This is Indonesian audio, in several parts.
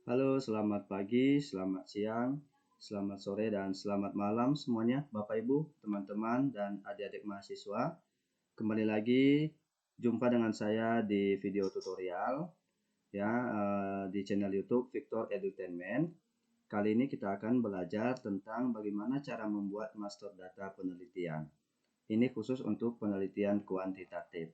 Halo, selamat pagi, selamat siang, selamat sore, dan selamat malam semuanya, Bapak Ibu, teman-teman, dan adik-adik mahasiswa. Kembali lagi jumpa dengan saya di video tutorial ya di channel YouTube Victor Edutainment. Kali ini kita akan belajar tentang bagaimana cara membuat master data penelitian. Ini khusus untuk penelitian kuantitatif.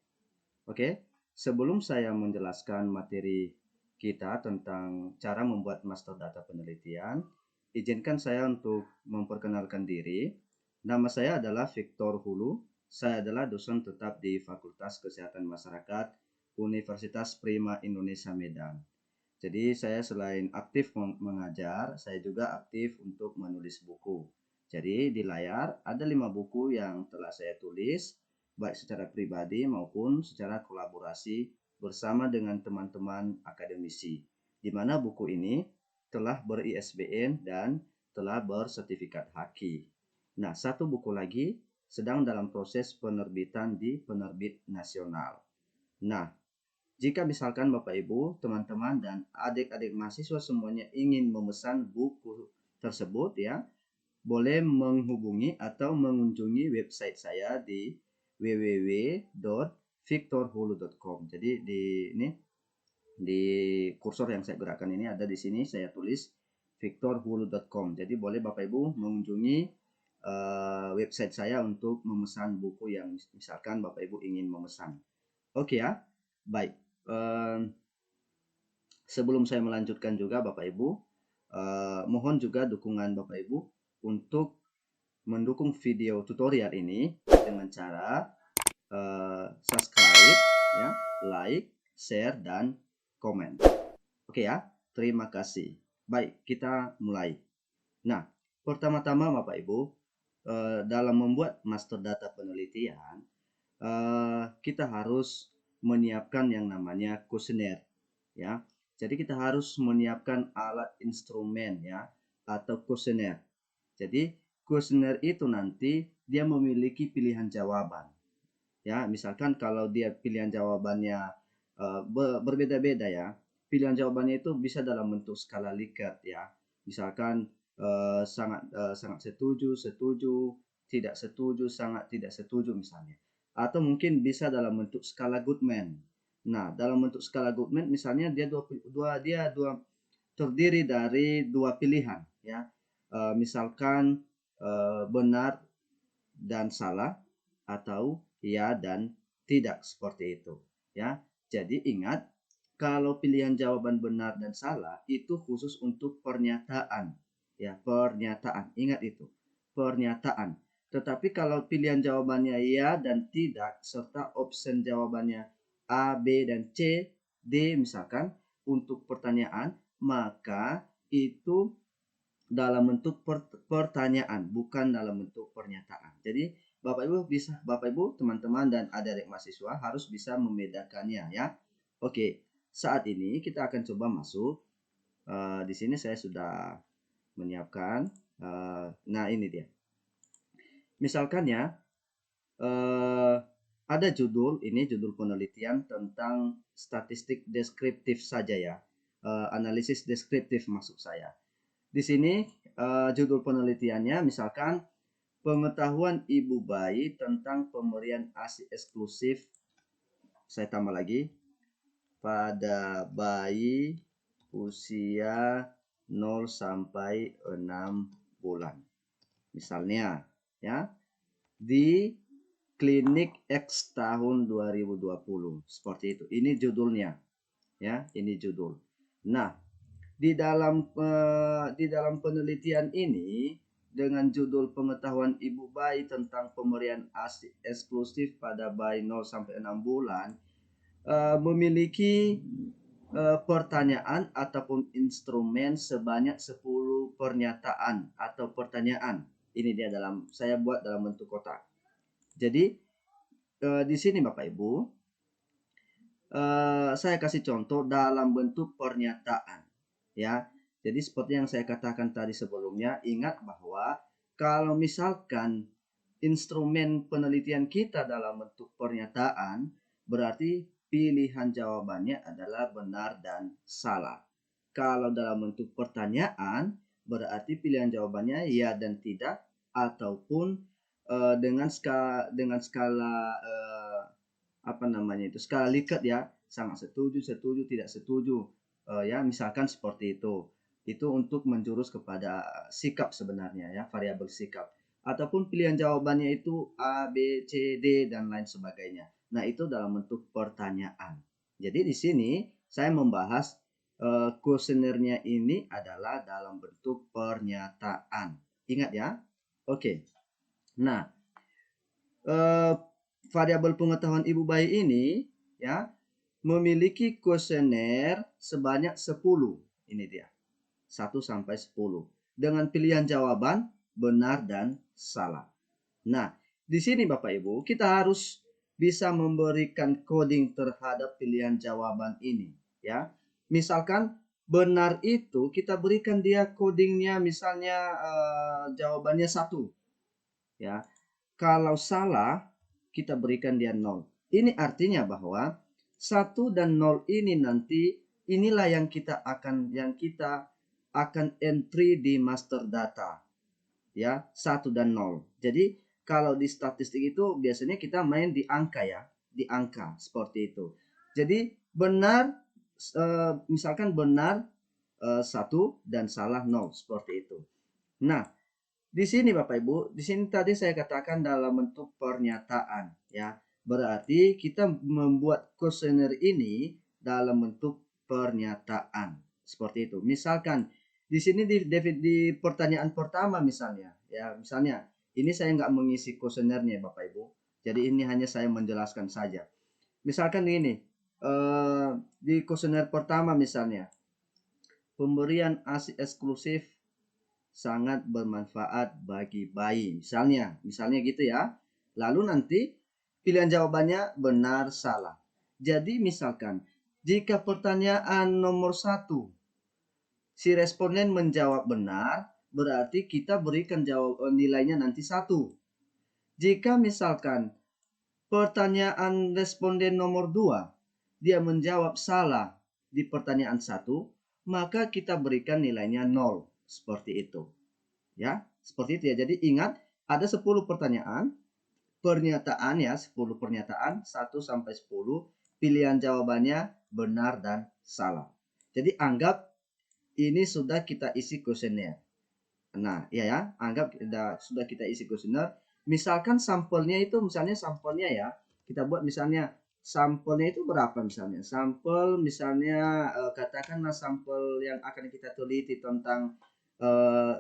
Oke, sebelum saya menjelaskan materi kita tentang cara membuat master data penelitian, izinkan saya untuk memperkenalkan diri. Nama saya adalah Victor Hulu. Saya adalah dosen tetap di Fakultas Kesehatan Masyarakat Universitas Prima Indonesia Medan. Jadi saya selain aktif mengajar, saya juga aktif untuk menulis buku. Jadi di layar ada 5 buku yang telah saya tulis, baik secara pribadi maupun secara kolaborasi bersama dengan teman-teman akademisi, di mana buku ini telah ber-ISBN dan telah bersertifikat HAKI. Nah, satu buku lagi sedang dalam proses penerbitan di penerbit nasional. Nah, jika misalkan Bapak Ibu, teman-teman, dan adik-adik mahasiswa semuanya ingin memesan buku tersebut ya, boleh menghubungi atau mengunjungi website saya di www.victorhulu.com. Jadi di kursor yang saya gerakkan ini ada di sini saya tulis victorhulu.com. Jadi boleh Bapak Ibu mengunjungi website saya untuk memesan buku yang misalkan Bapak Ibu ingin memesan. Oke ya, baik. Sebelum saya melanjutkan juga Bapak Ibu, mohon juga dukungan Bapak Ibu untuk mendukung video tutorial ini dengan cara subscribe, ya, like, share, dan komen. Oke ya, terima kasih. Baik, kita mulai. Nah, pertama-tama Bapak Ibu, dalam membuat master data penelitian, kita harus menyiapkan yang namanya kuesioner ya. Jadi kita harus menyiapkan alat instrumen ya atau kuesioner. Jadi kuesioner itu nanti dia memiliki pilihan jawaban. Ya, misalkan kalau dia pilihan jawabannya berbeda-beda ya. Pilihan jawabannya itu bisa dalam bentuk skala Likert ya. Misalkan sangat setuju, setuju, tidak setuju, sangat tidak setuju misalnya. Atau mungkin bisa dalam bentuk skala Goodman. Nah, dalam bentuk skala Goodman misalnya dia terdiri dari dua pilihan ya. Misalkan benar dan salah atau ya dan tidak seperti itu ya. Jadi ingat, kalau pilihan jawaban benar dan salah itu khusus untuk pernyataan ya, pernyataan. Ingat itu, pernyataan. Tetapi kalau pilihan jawabannya ya dan tidak serta option jawabannya A, B dan C, D misalkan untuk pertanyaan, maka itu dalam bentuk pertanyaan, bukan dalam bentuk pernyataan. Jadi Bapak Ibu, teman-teman dan adik-adik mahasiswa harus bisa membedakannya ya. Oke, saat ini kita akan coba masuk. Di sini saya sudah menyiapkan. Nah ini dia. Misalkan ya, ada judul penelitian tentang statistik deskriptif saja ya. Analisis deskriptif maksud saya. Di sini judul penelitiannya misalkan pengetahuan ibu bayi tentang pemberian ASI eksklusif. Saya tambah lagi pada bayi usia 0 sampai 6 bulan. Misalnya ya di klinik X tahun 2020. Seperti itu. Ini judulnya. Ya, ini judul. Nah, di dalam penelitian ini dengan judul pengetahuan ibu bayi tentang pemberian ASI eksklusif pada bayi 0 sampai 6 bulan memiliki pertanyaan ataupun instrumen sebanyak 10 pernyataan atau pertanyaan. Ini dia saya buat dalam bentuk kotak. Jadi di sini Bapak Ibu saya kasih contoh dalam bentuk pernyataan ya. Jadi seperti yang saya katakan tadi sebelumnya, ingat bahwa kalau misalkan instrumen penelitian kita dalam bentuk pernyataan, berarti pilihan jawabannya adalah benar dan salah. Kalau dalam bentuk pertanyaan, berarti pilihan jawabannya ya dan tidak, ataupun dengan skala apa namanya itu, skala Likert ya, sangat setuju, setuju, tidak setuju, ya misalkan seperti itu. Itu untuk menjurus kepada sikap sebenarnya ya, variabel sikap. Ataupun pilihan jawabannya itu A, B, C, D dan lain sebagainya. Nah, itu dalam bentuk pertanyaan. Jadi di sini saya membahas kuesionernya ini adalah dalam bentuk pernyataan. Ingat ya. Oke. Nah, variabel pengetahuan ibu bayi ini ya memiliki kuesioner sebanyak 10. Ini dia. 1 sampai 10 dengan pilihan jawaban benar dan salah. Nah, di sini Bapak Ibu, kita harus bisa memberikan coding terhadap pilihan jawaban ini ya. Misalkan benar itu kita berikan dia codingnya misalnya jawabannya 1 ya. Kalau salah kita berikan dia 0. Ini artinya bahwa 1 dan 0 ini nanti inilah yang kita akan entry di master data ya, 1 dan 0. Jadi kalau di statistik itu biasanya kita main di angka ya, di angka seperti itu. Jadi benar misalkan benar 1 dan salah 0 seperti itu. Nah, di sini Bapak Ibu, di sini tadi saya katakan dalam bentuk pernyataan ya. Berarti kita membuat kuesioner ini dalam bentuk pernyataan. Seperti itu. Misalkan di sini di pertanyaan pertama misalnya ya, misalnya ini saya nggak mengisi kuesionernya Bapak Ibu. Jadi ini hanya saya menjelaskan saja. Misalkan ini di kuesioner pertama misalnya pemberian ASI eksklusif sangat bermanfaat bagi bayi. Misalnya gitu ya. Lalu nanti pilihan jawabannya benar salah. Jadi misalkan jika pertanyaan nomor 1 si responden menjawab benar, berarti kita berikan nilainya nanti 1. Jika misalkan pertanyaan responden nomor 2 dia menjawab salah di pertanyaan 1, maka kita berikan nilainya 0. Seperti itu. Ya, seperti itu ya. Jadi ingat ada 10 pertanyaan, pernyataan ya, 10 pernyataan 1 sampai 10, pilihan jawabannya benar dan salah. Jadi anggap ini sudah kita isi kuesioner. Nah, ya, anggap sudah kita isi kuesioner. Misalkan sampelnya itu sampelnya ya, kita buat misalnya sampelnya itu berapa misalnya? Sampel misalnya katakanlah sampel yang akan kita teliti tentang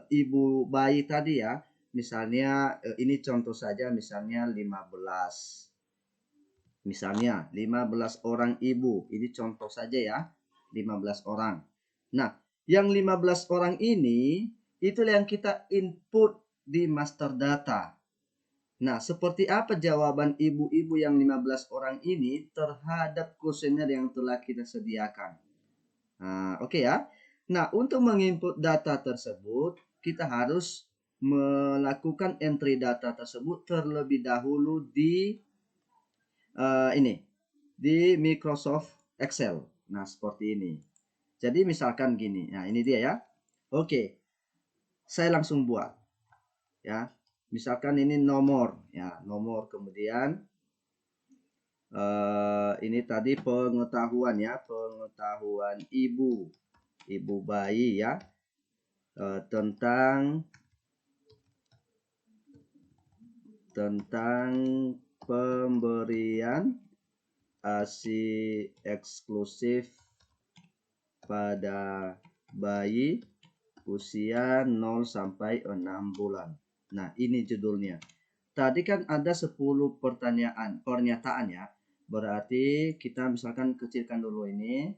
ibu bayi tadi ya. Misalnya ini contoh saja misalnya 15. Misalnya 15 orang ibu. Ini contoh saja ya. 15 orang. Nah, yang 15 orang ini itulah yang kita input di master data. Nah, seperti apa jawaban ibu-ibu yang 15 orang ini terhadap kuesioner yang telah kita sediakan? Nah, oke ya. Nah, untuk menginput data tersebut, kita harus melakukan entry data tersebut terlebih dahulu di di Microsoft Excel. Nah, seperti ini. Jadi misalkan gini. Nah, ini dia ya. Oke. Saya langsung buat. Ya. Misalkan ini nomor ya, nomor kemudian ini tadi pengetahuan ya, pengetahuan ibu bayi ya, tentang pemberian ASI eksklusif pada bayi usia 0 sampai 6 bulan. Nah, ini judulnya. Tadi kan ada 10 pernyataan ya. Berarti kita misalkan kecilkan dulu ini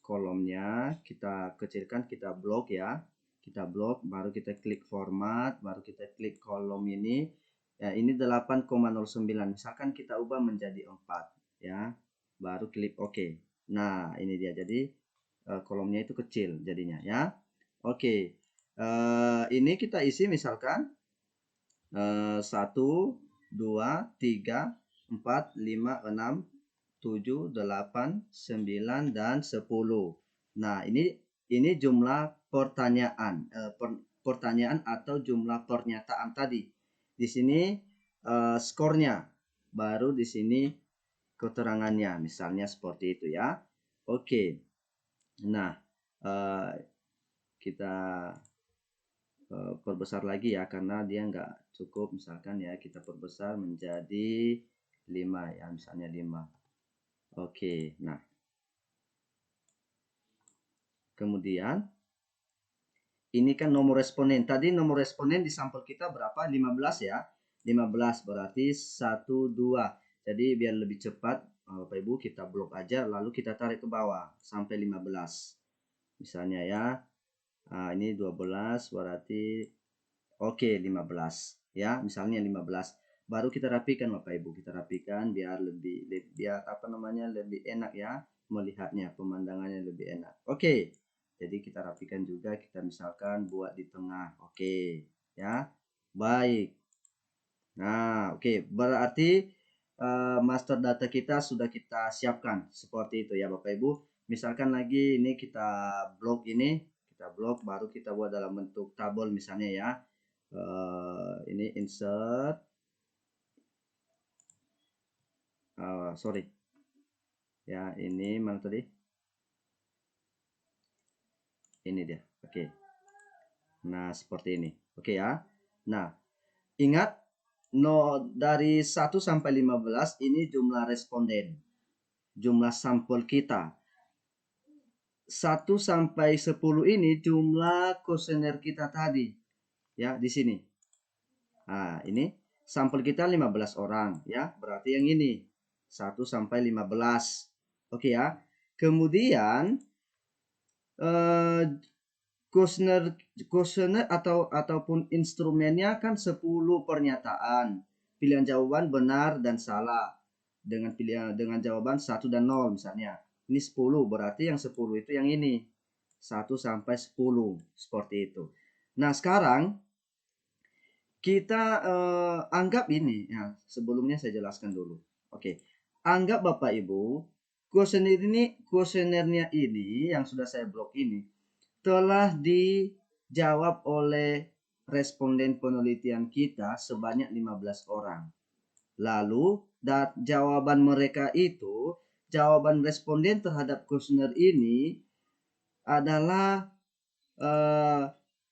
kolomnya, kita kecilkan, kita blok ya. Kita blok, baru kita klik format, baru kita klik kolom ini. Ya, ini 8,09. Misalkan kita ubah menjadi 4 ya. Baru klik OK. Nah, ini dia. Jadi kolomnya itu kecil jadinya ya. Oke. Ini kita isi misalkan 1, 2, 3, 4, 5, 6, 7, 8, 9, dan 10. Nah, ini jumlah pertanyaan, pertanyaan atau jumlah pernyataan tadi. Di sini skornya, baru di sini keterangannya, misalnya seperti itu ya. Oke, nah kita perbesar lagi ya, karena dia nggak cukup. Misalkan ya, kita perbesar menjadi 5 ya, misalnya 5. Oke, nah kemudian ini kan nomor responden. Tadi nomor responden di sampel kita berapa? 15 ya. 15 berarti 1, 2. Jadi biar lebih cepat, Bapak Ibu, kita blok aja lalu kita tarik ke bawah sampai 15. Misalnya ya. Nah, ini 12 berarti oke, 15 ya. Misalnya 15. Baru kita rapikan Bapak Ibu. Kita rapikan biar biar apa namanya? Lebih enak ya melihatnya, pemandangannya lebih enak. Oke. Jadi kita rapikan juga, kita misalkan buat di tengah. Oke, ya. Baik. Nah, oke. Berarti master data kita sudah kita siapkan seperti itu ya Bapak Ibu. Misalkan lagi ini kita blok ini, kita blok baru kita buat dalam bentuk tabel misalnya ya. Ini insert. Sorry. Ya, ini mana tadi? Ini dia. Oke. Nah, seperti ini. Oke ya. Nah, ingat dari 1 sampai 15 ini jumlah responden. Jumlah sampel kita. 1 sampai 10 ini jumlah kuesioner kita tadi. Ya, di sini. Nah, ini sampel kita 15 orang ya. Berarti yang ini 1 sampai 15. Oke ya. Kemudian kuesioner ataupun instrumennya kan 10 pernyataan. Pilihan jawaban benar dan salah. Dengan jawaban 1 dan 0 misalnya. Ini 10, berarti yang 10 itu yang ini. 1 sampai 10, seperti itu. Nah, sekarang kita anggap ini ya, sebelumnya saya jelaskan dulu. Oke. Anggap Bapak Ibu, kuesionernya ini yang sudah saya blok ini telah dijawab oleh responden penelitian kita sebanyak 15 orang. Lalu jawaban mereka itu, jawaban responden terhadap kuesioner ini adalah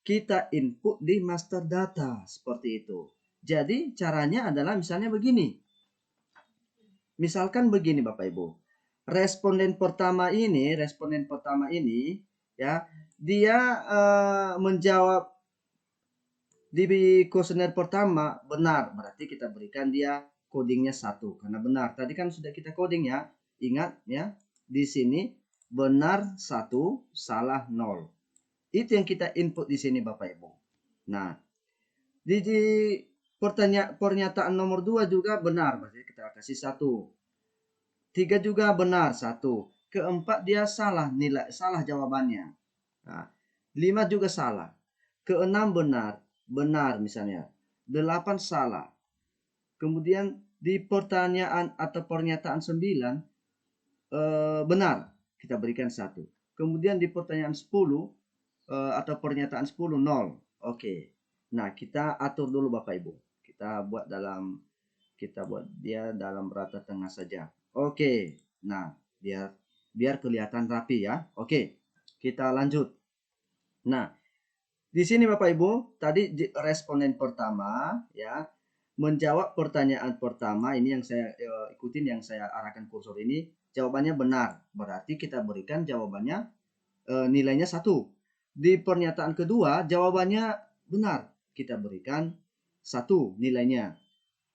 kita input di master data seperti itu. Jadi caranya adalah misalnya begini. Misalkan begini Bapak Ibu. Responden pertama ini ya, dia menjawab di kuesioner pertama benar, berarti kita berikan dia codingnya 1 karena benar. Tadi kan sudah kita coding ya. Ingat ya, di sini benar 1, salah 0. Itu yang kita input di sini Bapak Ibu. Nah, di pernyataan nomor 2 juga benar, berarti kita kasih 1. 3 juga benar 1. Keempat dia salah, salah jawabannya. Nah, 5 juga salah. Keenam benar misalnya. 8 salah. Kemudian di pertanyaan atau pernyataan 9 benar, kita berikan 1. Kemudian di pertanyaan 10 atau pernyataan 10 0. Oke. Nah, kita atur dulu Bapak Ibu. Kita buat dia dalam rata tengah saja. Oke. Nah, biar kelihatan rapi ya. Oke. Kita lanjut. Nah, di sini Bapak Ibu, tadi responden pertama ya menjawab pertanyaan pertama ini yang saya ikutin, yang saya arahkan kursor ini, jawabannya benar. Berarti kita berikan jawabannya nilainya 1. Di pernyataan kedua jawabannya benar, kita berikan 1 nilainya.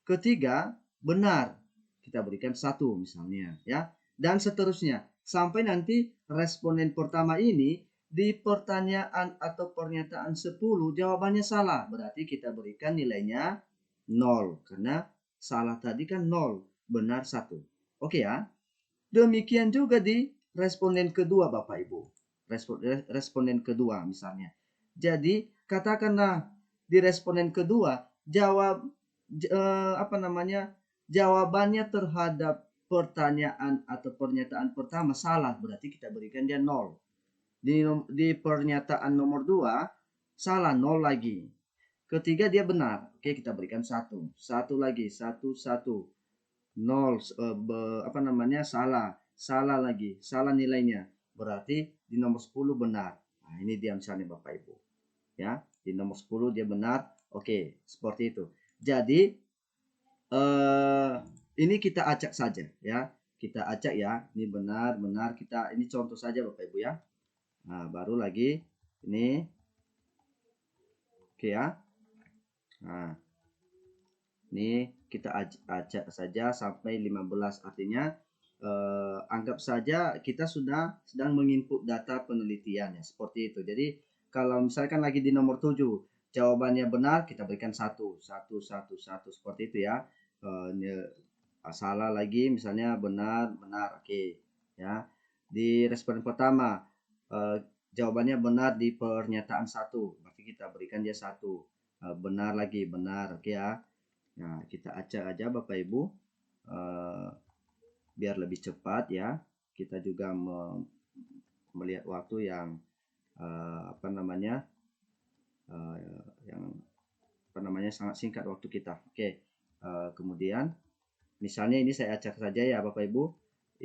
Ketiga benar, kita berikan 1 misalnya ya. Dan seterusnya sampai nanti responden pertama ini di pertanyaan atau pernyataan 10 jawabannya salah, berarti kita berikan nilainya 0 karena salah tadi kan 0, benar 1. Oke ya. Demikian juga di responden kedua Bapak Ibu. Responden kedua misalnya. Jadi katakanlah di responden kedua jawabannya terhadap pertanyaan atau pernyataan pertama salah, berarti kita berikan dia 0. Di pernyataan nomor 2 salah 0 lagi. Ketiga dia benar. Oke, kita berikan 1. 1 lagi, 1 1. 0 apa namanya? Salah. Salah lagi, salah nilainya. Berarti di nomor 10 benar. Nah, ini dia misalnya Bapak Ibu. Ya, di nomor 10 dia benar. Oke, seperti itu. Jadi ini kita acak saja ya. Kita acak ya. Ini benar, benar. Ini contoh saja Bapak Ibu ya. Nah, baru lagi ini. Oke ya. Nah, ini kita acak saja sampai 15. Artinya anggap saja kita sudah sedang menginput data penelitian ya, seperti itu. Jadi kalau misalkan lagi di nomor 7 jawabannya benar, kita berikan 1 1 1 1 seperti itu ya. Salah lagi misalnya benar benar, oke ya. Di responden pertama jawabannya benar di pernyataan 1, berarti kita berikan dia 1. Benar lagi benar, oke ya. Nah, kita acak aja Bapak Ibu biar lebih cepat ya. Kita juga melihat waktu yang apa namanya yang apa namanya sangat singkat waktu kita. Oke. Kemudian misalnya ini saya acak saja ya Bapak Ibu.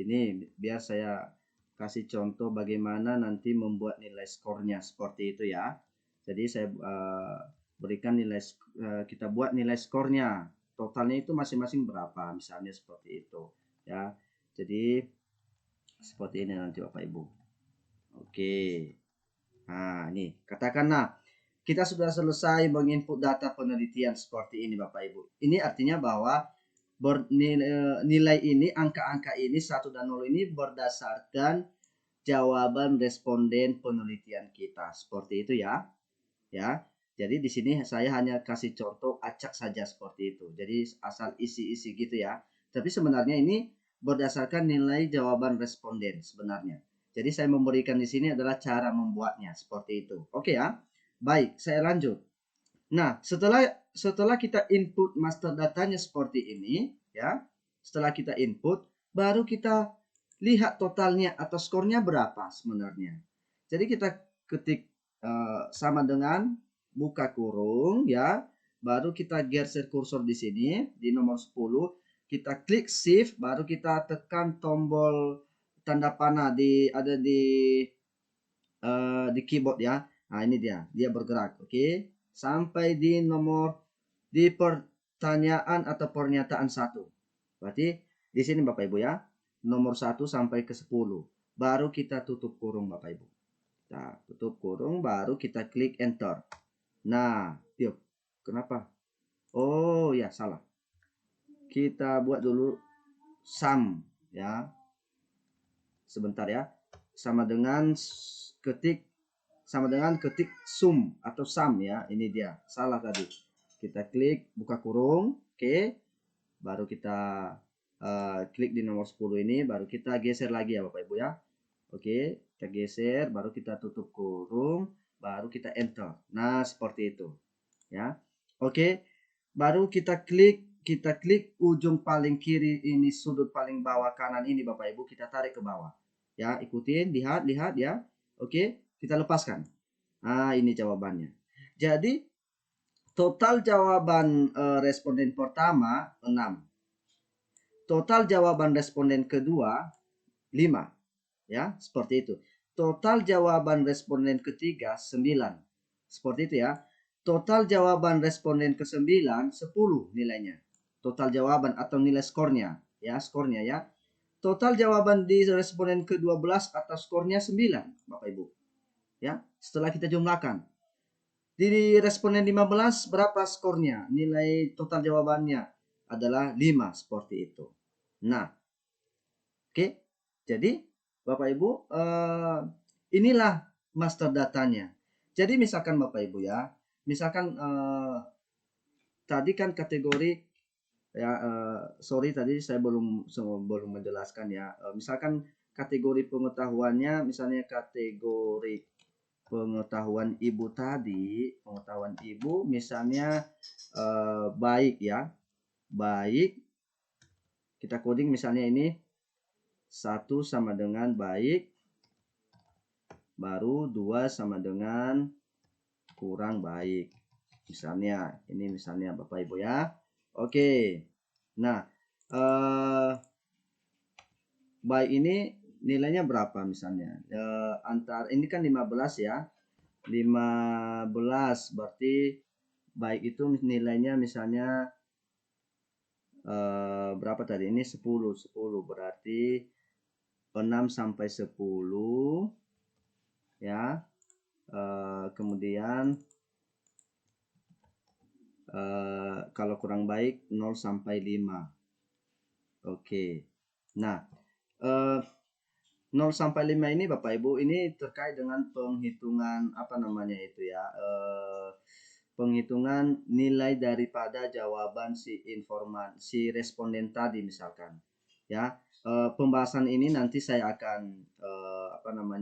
Ini biar saya kasih contoh bagaimana nanti membuat nilai skornya seperti itu ya. Jadi saya berikan nilai kita buat nilai skornya. Totalnya itu masing-masing berapa misalnya seperti itu ya. Jadi seperti ini nanti Bapak Ibu. Oke. Nah, ini katakanlah kita sudah selesai menginput data penelitian seperti ini Bapak Ibu. Ini artinya bahwa nilai ini, angka-angka ini 1 dan 0 ini berdasarkan jawaban responden penelitian kita. Seperti itu ya. Ya. Jadi di sini saya hanya kasih contoh acak saja seperti itu. Jadi asal isi-isi gitu ya. Tapi sebenarnya ini berdasarkan nilai jawaban responden sebenarnya. Jadi saya memberikan di sini adalah cara membuatnya seperti itu. Oke ya. Baik, saya lanjut. Nah, setelah kita input master datanya seperti ini ya. Setelah kita input, baru kita lihat totalnya atau skornya berapa sebenarnya. Jadi kita ketik sama dengan buka kurung ya. Baru kita geser kursor di sini di nomor 10. Kita klik shift, baru kita tekan tombol tanda panah ada di keyboard ya. Nah, ini dia bergerak. Oke. Sampai di pertanyaan atau pernyataan 1. Berarti di sini Bapak Ibu ya. Nomor 1 sampai ke 10. Baru kita tutup kurung Bapak Ibu. Kita tutup kurung, baru kita klik enter. Nah, yuk. Kenapa? Oh ya, salah. Kita buat dulu sum ya. Sebentar ya. Sama dengan ketik sum atau sum ya. Ini dia. Salah tadi. Kita klik buka kurung, oke. Baru kita klik di nomor 10 ini, baru kita geser lagi ya Bapak Ibu ya. Oke, kita geser, baru kita tutup kurung, baru kita enter. Nah, seperti itu. Ya. Oke. Baru kita klik ujung paling kiri ini, sudut paling bawah kanan ini Bapak Ibu, kita tarik ke bawah. Ya, ikutin, lihat ya. Oke, kita lepaskan. Nah, ini jawabannya. Jadi total jawaban responden pertama 6. Total jawaban responden kedua 5. Ya, seperti itu. Total jawaban responden ketiga 9. Seperti itu ya. Total jawaban responden ke-9 10 nilainya. Total jawaban atau nilai skornya, ya, skornya ya. Total jawaban di responden ke-12 atau skornya 9, Bapak Ibu. Ya, setelah kita jumlahkan. Di responden 15 berapa skornya? Nilai total jawabannya adalah 5 seperti itu. Nah, oke. Jadi Bapak Ibu, inilah master datanya. Jadi misalkan Bapak Ibu ya, misalkan tadi kan kategori ya, sorry tadi saya belum menjelaskan ya. Misalkan kategori pengetahuannya, misalnya kategori pengetahuan ibu tadi, pengetahuan ibu misalnya baik ya, baik. Kita coding misalnya ini 1 sama dengan baik baru 2 sama dengan kurang baik. Misalnya, ini misalnya Bapak Ibu ya. Oke. Nah, baik ini nilainya berapa misalnya? Antar ini kan 15 ya. 15 berarti baik itu nilainya misalnya berapa tadi? Ini 10 berarti 6 sampai 10 ya. Kemudian kalau kurang baik 0 sampai 5. Oke. Nah, 0 sampai 5 ini Bapak Ibu ini terkait dengan penghitungan apa namanya itu ya. Penghitungan nilai daripada jawaban si responden tadi misalkan. Ya. Pembahasan ini nanti saya akan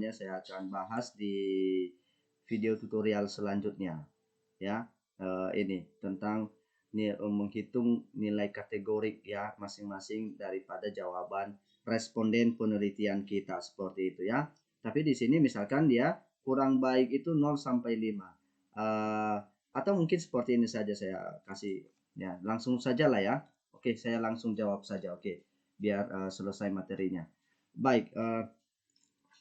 saya akan bahas di video tutorial selanjutnya ya. Ini tentang menghitung nilai kategorik ya masing-masing daripada jawaban responden penelitian kita seperti itu ya. Tapi di sini misalkan dia kurang baik itu 0 sampai 5. Atau mungkin seperti ini saja saya kasih ya, langsung saja lah ya. Oke, saya langsung jawab saja. Oke, biar selesai materinya. Baik,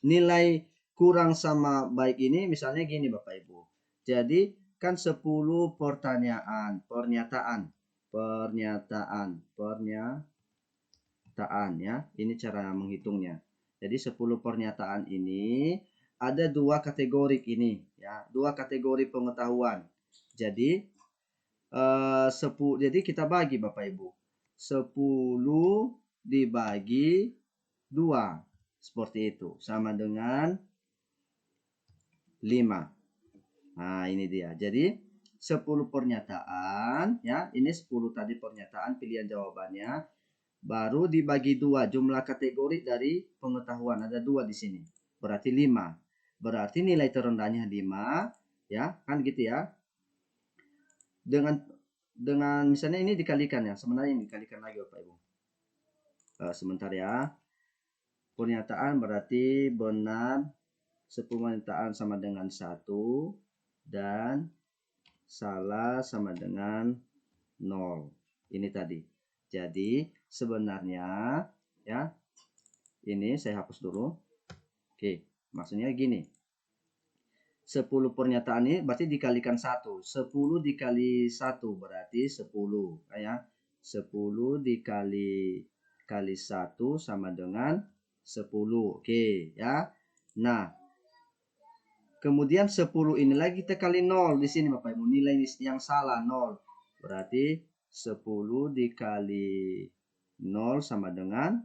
nilai kurang sama baik ini misalnya gini Bapak Ibu. Jadi kan 10 pernyataan ya. Ini cara menghitungnya. Jadi 10 pernyataan ini ada 2 kategori ini ya, 2 kategori pengetahuan. Jadi jadi kita bagi Bapak Ibu. 10 dibagi 2 seperti itu sama dengan 5. Nah, ini dia. Jadi 10 pernyataan ya, ini 10 tadi pernyataan pilihan jawabannya baru dibagi 2 jumlah kategori dari pengetahuan ada 2 di sini. Berarti 5. Berarti nilai terendahnya 5 ya, kan gitu ya. Dengan misalnya ini dikalikan ya, sebenarnya ini dikalikan lagi Bapak Ibu. Sebentar ya. Pernyataan berarti benar 10 pernyataan sama dengan 1 dan salah sama dengan 0. Ini tadi. Jadi sebenarnya ya, ini saya hapus dulu. Oke, maksudnya gini. 10 pernyataan ini berarti dikalikan 1. 10 dikali 1 berarti 10 ya. 10 dikali 1 sama dengan 10. Oke ya. Nah, kemudian 10 ini lagi kita kali 0 di sini Bapak Ibu. Nilai yang salah 0. Berarti 10 dikali 0 sama dengan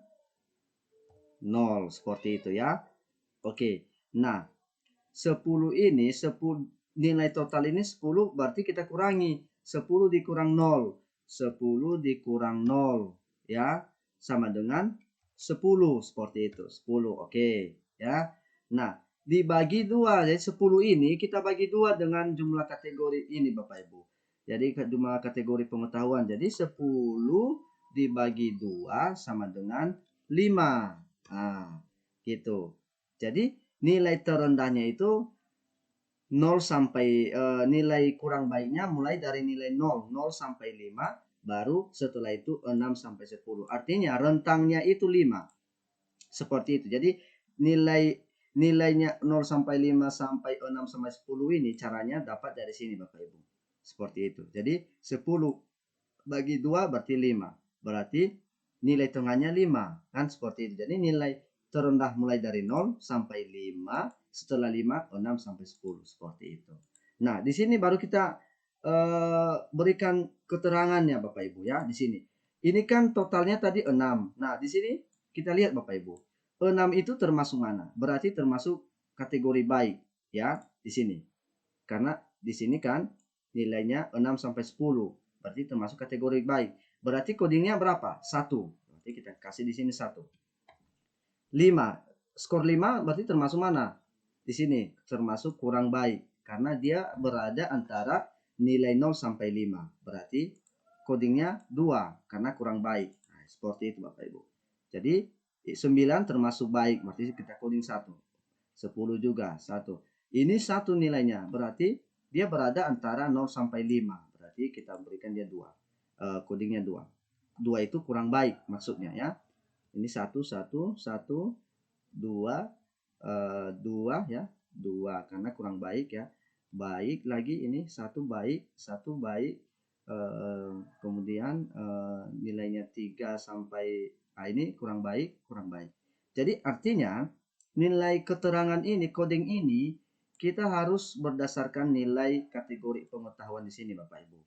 0. Seperti itu ya. Oke. Nah, 10 ini 10 nilai total ini 10 berarti kita kurangi. 10 dikurang 0. 10 dikurang 0 ya sama dengan 10 seperti itu. 10. Oke ya. Nah, dibagi 2. Jadi 10 ini kita bagi 2 dengan jumlah kategori ini Bapak Ibu. Jadi jumlah kategori pengetahuan. Jadi 10 dibagi 2 sama dengan 5. Nah, gitu. Jadi nilai terendahnya itu 0 sampai nilai kurang baiknya mulai dari nilai 0 sampai 5, baru setelah itu 6 sampai 10. Artinya rentangnya itu 5. Seperti itu. Jadi nilainya 0 sampai 5 sampai 6 sampai 10 ini caranya dapat dari sini Bapak Ibu. Seperti itu. Jadi 10 bagi 2 berarti 5. Berarti nilai tengahnya 5. Kan seperti itu. Jadi nilai terendah mulai dari 0 sampai 5, setelah 5 6 sampai 10 seperti itu. Nah, di sini baru kita berikan keterangannya Bapak Ibu ya di sini. Ini kan totalnya tadi 6. Nah, di sini kita lihat Bapak Ibu. 6 itu termasuk mana? Berarti termasuk kategori baik ya di sini. Karena di sini kan nilainya 6 sampai 10. Berarti termasuk kategori baik. Berarti codingnya berapa? 1. Berarti kita kasih di sini 1. 5. Skor 5 berarti termasuk mana? Di sini termasuk kurang baik. Karena dia berada antara nilai 0 sampai 5. Berarti codingnya 2 karena kurang baik. Nah, seperti itu Bapak Ibu. Jadi 9 termasuk baik. Berarti kita coding 1. 10 juga 1. Ini 1 nilainya, berarti dia berada antara 0 sampai 5. Berarti kita berikan dia 2. Codingnya 2. 2 itu kurang baik maksudnya ya. Ini 1 1 1 2 2 ya. 2 karena kurang baik ya. Baik lagi ini 1 baik, 1 baik. Kemudian nilainya 3 sampai ini kurang baik, kurang baik. Jadi artinya nilai keterangan ini, coding ini kita harus berdasarkan nilai kategori pengetahuan di sini Bapak Ibu.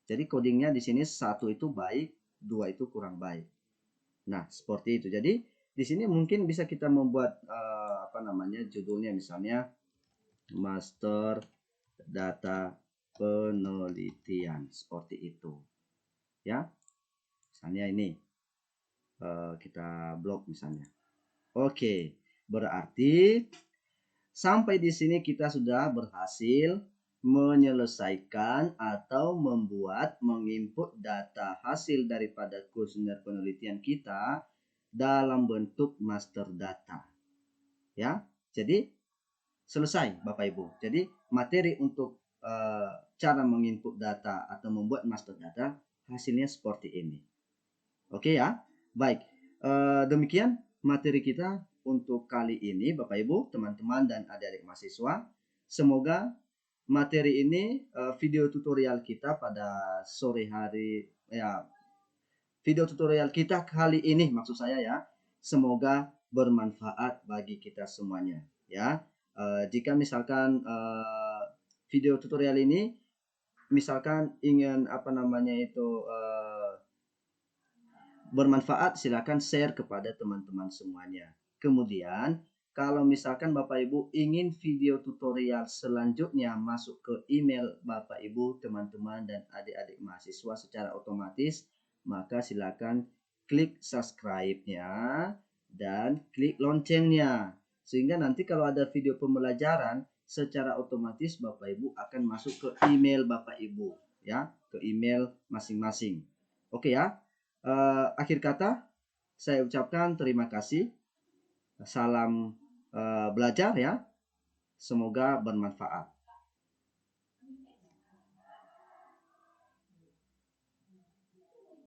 Jadi codingnya di sini 1 itu baik, 2 itu kurang baik. Nah, seperti itu. Jadi di sini mungkin bisa kita membuat judulnya misalnya Master Data Penelitian seperti itu. Ya. Misalnya ini kita blok misalnya. Oke, berarti sampai di sini kita sudah berhasil menyelesaikan atau menginput data hasil daripada kuesioner penelitian kita dalam bentuk master data. Ya, jadi selesai Bapak Ibu. Jadi materi untuk cara menginput data atau membuat master data hasilnya seperti ini. Oke ya, baik. Demikian materi kita untuk kali ini Bapak Ibu, teman-teman dan adik-adik mahasiswa. Semoga materi ini video tutorial kita pada sore hari ya, video tutorial kita kali ini maksud saya ya, semoga bermanfaat bagi kita semuanya ya. Jika misalkan video tutorial ini misalkan ingin bermanfaat, silakan share kepada teman-teman semuanya. Kemudian kalau misalkan Bapak Ibu ingin video tutorial selanjutnya masuk ke email Bapak Ibu, teman-teman dan adik-adik mahasiswa secara otomatis, maka silakan klik subscribe-nya dan klik loncengnya. Sehingga nanti kalau ada video pembelajaran secara otomatis Bapak Ibu akan masuk ke email Bapak Ibu ya, ke email masing-masing. Oke ya. Akhir kata saya ucapkan terima kasih. Salam belajar ya. Semoga bermanfaat.